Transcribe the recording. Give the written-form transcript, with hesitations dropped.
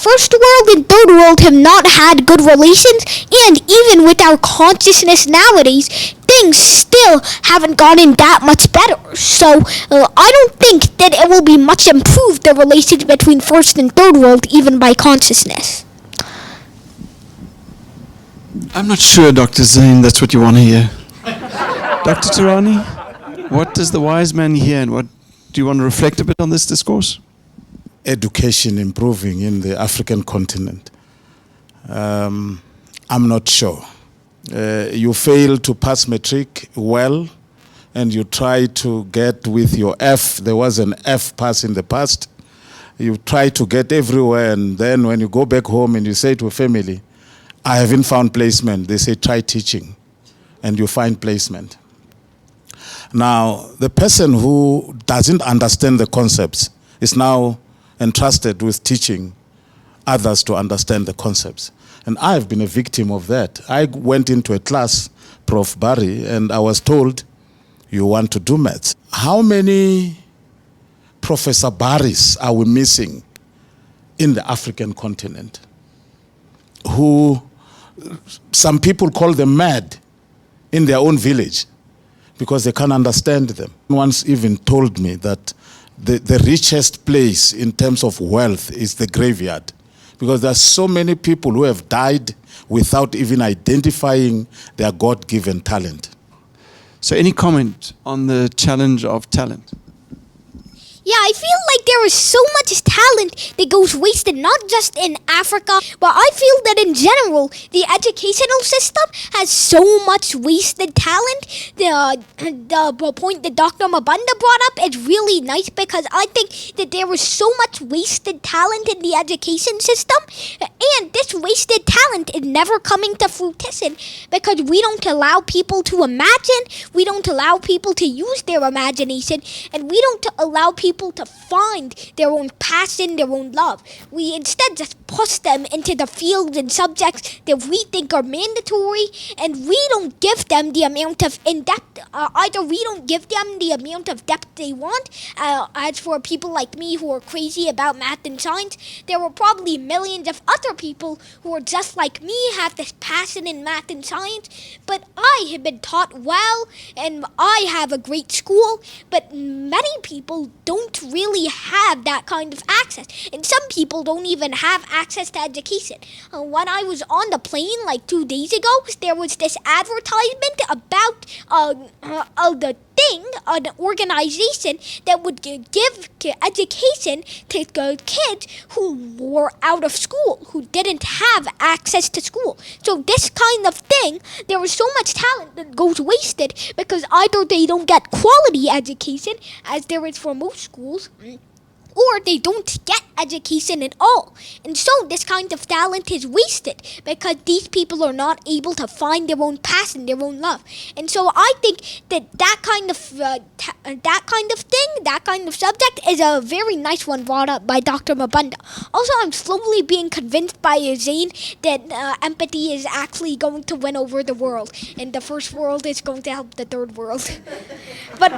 first world and third world have not had good relations, and even with our consciousness nowadays, things still haven't gotten that much better. So I don't think that it will be much improved, the relations between first and third world, even by consciousness. I'm not sure, Dr. Zain, that's what you want to hear. Dr. Tarani, what does the wise man hear, and what do you want to reflect a bit on this discourse? Education improving in the African continent. I'm not sure. You fail to pass matric well, and you try to get with your F. There was an F pass in the past. You try to get everywhere, and then when you go back home and you say to a family, I haven't found placement, they say try teaching, and you find placement. Now, the person who doesn't understand the concepts is now entrusted with teaching others to understand the concepts. And I've been a victim of that. I went into a class, Prof. Barry, and I was told, you want to do maths. How many Professor Barrys are we missing in the African continent? Who some people call them mad in their own village because they can't understand them. Once even told me that the richest place in terms of wealth is the graveyard, because there are so many people who have died without even identifying their God-given talent. So any comment on the challenge of talent? Yeah, I feel like there is so much talent that goes wasted, not just in Africa, but I feel that in general, the educational system has so much wasted talent. The point that Dr. Mabunda brought up is really nice, because I think that there was so much wasted talent in the education system, and this wasted talent is never coming to fruition because we don't allow people to imagine, we don't allow people to use their imagination, and we don't allow people to find their own passion, their own love. We instead just push them into the fields and subjects that we think are mandatory, and we don't give them the amount of in-depth, either we don't give them the amount of depth they want. As for people like me who are crazy about math and science, there were probably millions of other people who are just like me, have this passion in math and science, but I have been taught well, and I have a great school, but many people don't really have that kind of access, and some people don't even have access to education. When I was on the plane like 2 days ago, there was this advertisement about the thing, an organization that would give education to kids who were out of school, who didn't have access to school. So this kind of thing, there was so much talent that goes wasted because either they don't get quality education, as there is for most schools, or they don't get education at all. And so this kind of talent is wasted because these people are not able to find their own passion, their own love. And so I think that kind of subject is a very nice one brought up by Dr. Mabunda. Also, I'm slowly being convinced by Zain that empathy is actually going to win over the world, and the first world is going to help the third world. But